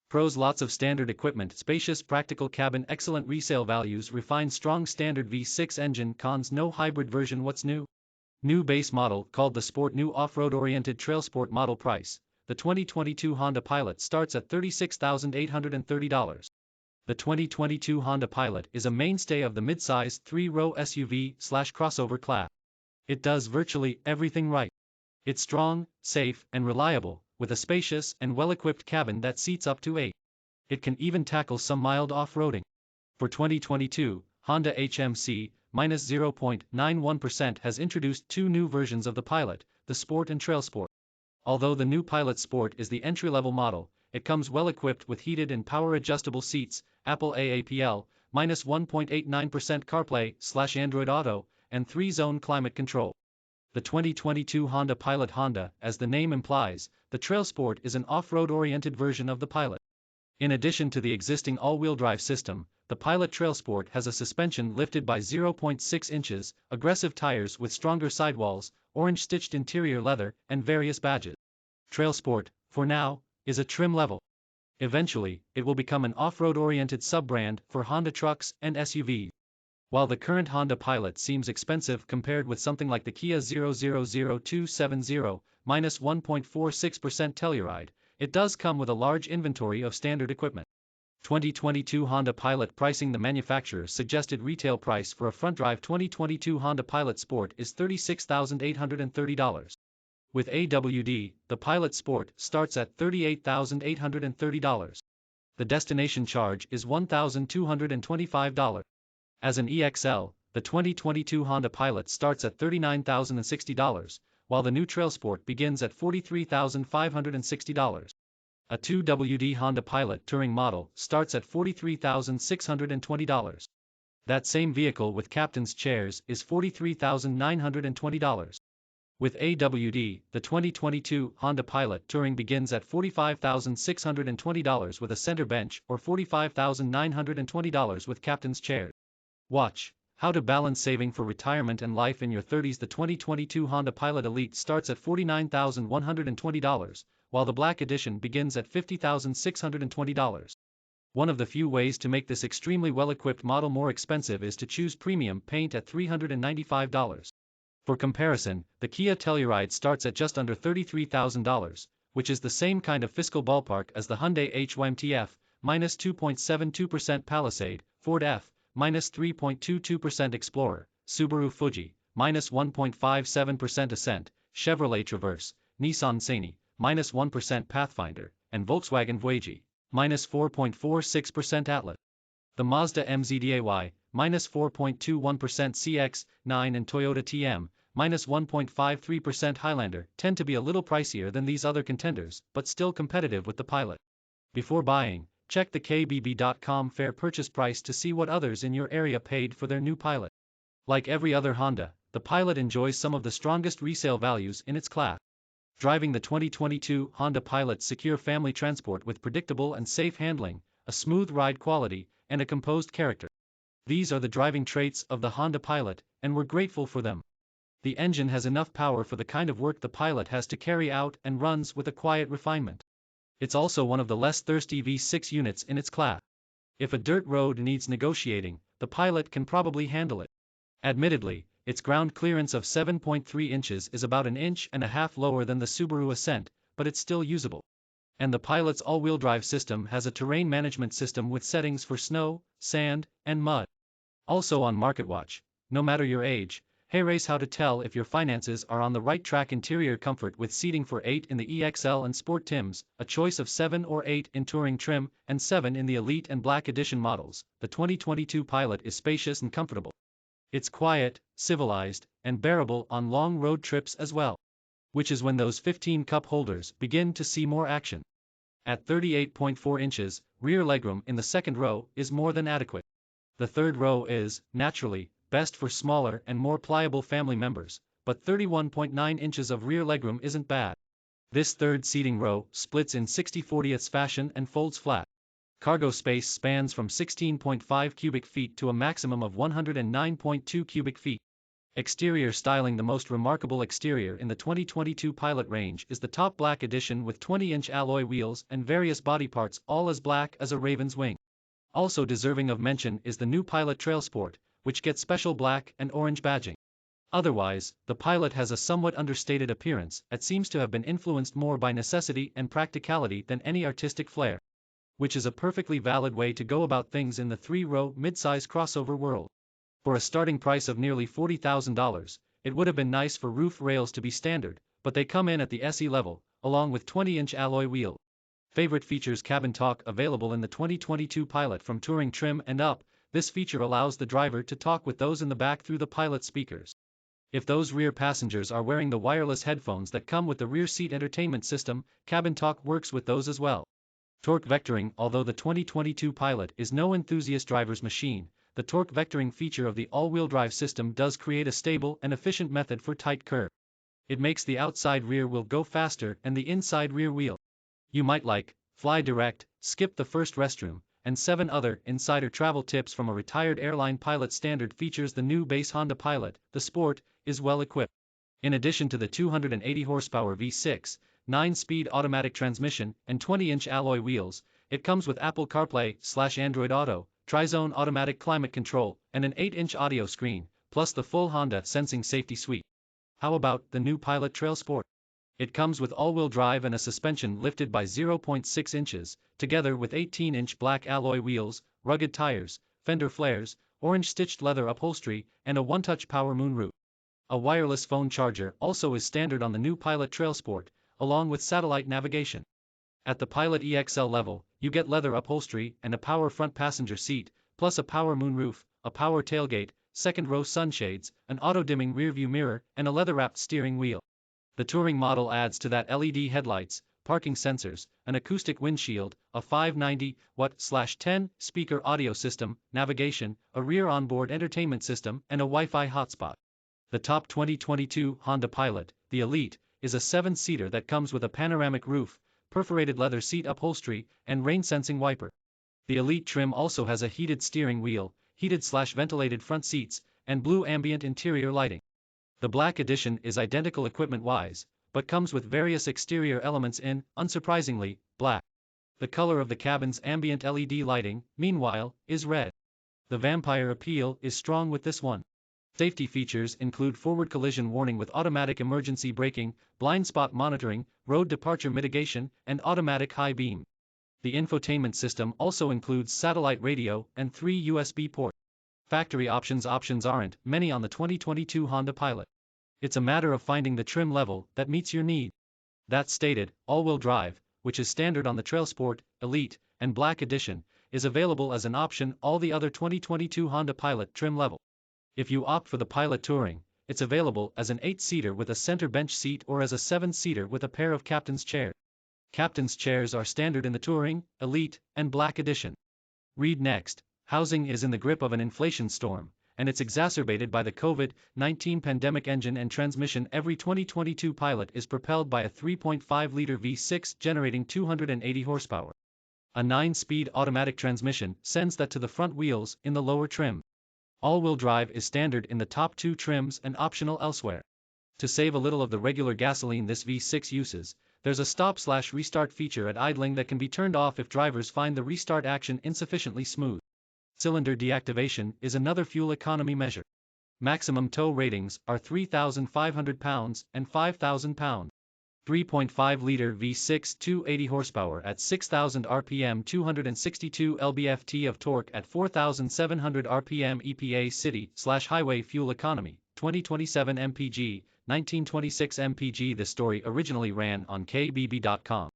Pros: lots of standard equipment, spacious practical cabin, excellent resale values, refined strong standard V6 engine. Cons: no hybrid version. What's new? New base model, called the Sport. New off-road oriented trail sport model. Price: the 2022 Honda Pilot starts at $36,830. The 2022 Honda Pilot is a mainstay of the midsize 3-row SUV/crossover class. It does virtually everything right. It's strong, safe, and reliable, with a spacious and well-equipped cabin that seats up to 8. It can even tackle some mild off-roading. For 2022, Honda HMC -0.91% has introduced two new versions of the Pilot, the Sport and Trail Sport. Although the new Pilot Sport is the entry-level model, it comes well-equipped with heated and power-adjustable seats, Apple AAPL, -1.89% CarPlay/Android Auto, and 3-zone climate control. The 2022 Honda Pilot. Honda, as the name implies, the Trail Sport is an off-road oriented version of the Pilot. In addition to the existing all-wheel drive system, the Pilot Trail Sport has a suspension lifted by 0.6 inches, aggressive tires with stronger sidewalls, orange-stitched interior leather, and various badges. Trail Sport, for now, is a trim level. Eventually, it will become an off-road oriented sub-brand for Honda trucks and SUVs. While the current Honda Pilot seems expensive compared with something like the Kia 000270, -1.46% Telluride, it does come with a large inventory of standard equipment. 2022 Honda Pilot pricing. The manufacturer's suggested retail price for a front-drive 2022 Honda Pilot Sport is $36,830. With AWD, the Pilot Sport starts at $38,830. The destination charge is $1,225. As an EXL, the 2022 Honda Pilot starts at $39,060, while the new Trail Sport begins at $43,560. A 2WD Honda Pilot Touring model starts at $43,620. That same vehicle with captain's chairs is $43,920. With AWD, the 2022 Honda Pilot Touring begins at $45,620 with a center bench or $45,920 with captain's chairs. Watch how to balance saving for retirement and life in your 30s. The 2022 Honda Pilot Elite starts at $49,120, while the Black Edition begins at $50,620. One of the few ways to make this extremely well-equipped model more expensive is to choose premium paint at $395. For comparison, the Kia Telluride starts at just under $33,000, which is the same kind of fiscal ballpark as the Hyundai HYMTF, -2.72% Palisade, Ford F, -3.22% Explorer, Subaru Fuji, -1.57% Ascent, Chevrolet Traverse, Nissan Sany, -1% Pathfinder, and Volkswagen Voyage, -4.46% Atlas. The Mazda MZ-DAY, -4.21% CX-9 and Toyota TM, -1.53% Highlander tend to be a little pricier than these other contenders, but still competitive with the Pilot. Before buying, check the KBB.com fair purchase price to see what others in your area paid for their new Pilot. Like every other Honda, the Pilot enjoys some of the strongest resale values in its class. Driving the 2022 Honda Pilot, secure family transport with predictable and safe handling, a smooth ride quality, and a composed character. These are the driving traits of the Honda Pilot, and we're grateful for them. The engine has enough power for the kind of work the Pilot has to carry out and runs with a quiet refinement. It's also one of the less thirsty V6 units in its class. If a dirt road needs negotiating, the Pilot can probably handle it. Admittedly, its ground clearance of 7.3 inches is about an inch and a half lower than the Subaru Ascent, but it's still usable. And the Pilot's all-wheel drive system has a terrain management system with settings for snow, sand, and mud. Also on MarketWatch, no matter your age, hey race how to tell if your finances are on the right track. Interior comfort with seating for 8 in the EXL and Sport Tims, a choice of 7 or 8 in Touring trim, and 7 in the Elite and Black Edition models. The 2022 Pilot is spacious and comfortable. It's quiet, civilized, and bearable on long road trips as well. Which is when those 15 cup holders begin to see more action. At 38.4 inches, rear legroom in the second row is more than adequate. The third row is, naturally, best for smaller and more pliable family members, but 31.9 inches of rear legroom isn't bad. This third seating row splits in 60/40ths fashion and folds flat. Cargo space spans from 16.5 cubic feet to a maximum of 109.2 cubic feet. Exterior styling. The most remarkable exterior in the 2022 Pilot range is the top black edition with 20-inch alloy wheels and various body parts all as black as a raven's wing. Also deserving of mention is the new Pilot Trail Sport, which gets special black and orange badging. Otherwise, the Pilot has a somewhat understated appearance that seems to have been influenced more by necessity and practicality than any artistic flair, which is a perfectly valid way to go about things in the three-row mid-size crossover world. For a starting price of nearly $40,000, it would have been nice for roof rails to be standard, but they come in at the SE level, along with 20-inch alloy wheel. Favorite features. Cabin talk available in the 2022 Pilot from Touring trim and up. This feature allows the driver to talk with those in the back through the Pilot speakers. If those rear passengers are wearing the wireless headphones that come with the rear seat entertainment system, Cabin talk works with those as well. Torque vectoring. Although the 2022 Pilot is no enthusiast driver's machine, the torque vectoring feature of the all-wheel drive system does create a stable and efficient method for tight curve. It makes the outside rear wheel go faster and the inside rear wheel. You might like, fly direct, skip the first restroom, and 7 other insider travel tips from a retired airline pilot. Standard features. The new base Honda Pilot, the Sport, is well equipped. In addition to the 280 horsepower V6, 9-speed automatic transmission, and 20-inch alloy wheels, it comes with Apple CarPlay/Android Auto, Tri-Zone automatic climate control, and an 8-inch audio screen, plus the full Honda Sensing Safety Suite. How about the new Pilot Trail Sport? It comes with all-wheel drive and a suspension lifted by 0.6 inches, together with 18-inch black alloy wheels, rugged tires, fender flares, orange stitched leather upholstery, and a one-touch power moonroof. A wireless phone charger also is standard on the new Pilot Trail Sport, along with satellite navigation. At the Pilot EXL level, you get leather upholstery and a power front passenger seat, plus a power moonroof, a power tailgate, second-row sunshades, an auto-dimming rearview mirror, and a leather-wrapped steering wheel. The Touring model adds to that LED headlights, parking sensors, an acoustic windshield, a 590-watt/10 speaker audio system, navigation, a rear onboard entertainment system, and a Wi-Fi hotspot. The top 2022 Honda Pilot, the Elite, is a 7-seater that comes with a panoramic roof, perforated leather seat upholstery, and rain-sensing wiper. The Elite trim also has a heated steering wheel, heated/ventilated front seats, and blue ambient interior lighting. The Black Edition is identical equipment-wise, but comes with various exterior elements in, unsurprisingly, black. The color of the cabin's ambient LED lighting, meanwhile, is red. The vampire appeal is strong with this one. Safety features include forward collision warning with automatic emergency braking, blind spot monitoring, road departure mitigation, and automatic high beam. The infotainment system also includes satellite radio and 3 USB ports. Factory options aren't many on the 2022 Honda Pilot. It's a matter of finding the trim level that meets your need. That stated, all-wheel drive, which is standard on the Trail Sport, Elite, and Black Edition, is available as an option all the other 2022 Honda Pilot trim level. If you opt for the Pilot Touring, it's available as an 8-seater with a center bench seat or as a 7-seater with a pair of captain's chairs. Captain's chairs are standard in the Touring, Elite, and Black Edition. Read next. Housing is in the grip of an inflation storm, and it's exacerbated by the COVID-19 pandemic. Engine and transmission. Every 2022 Pilot is propelled by a 3.5-liter V6 generating 280 horsepower. A 9-speed automatic transmission sends that to the front wheels in the lower trim. All-wheel drive is standard in the top 2 trims and optional elsewhere. To save a little of the regular gasoline this V6 uses, there's a stop/restart feature at idling that can be turned off if drivers find the restart action insufficiently smooth. Cylinder deactivation is another fuel economy measure. Maximum tow ratings are 3,500 pounds and 5,000 pounds. 3.5-liter V6 280 horsepower at 6,000 RPM 262 lb-ft of torque at 4,700 RPM EPA city/highway fuel economy, 2027 mpg, 1926 mpg. This story originally ran on KBB.com.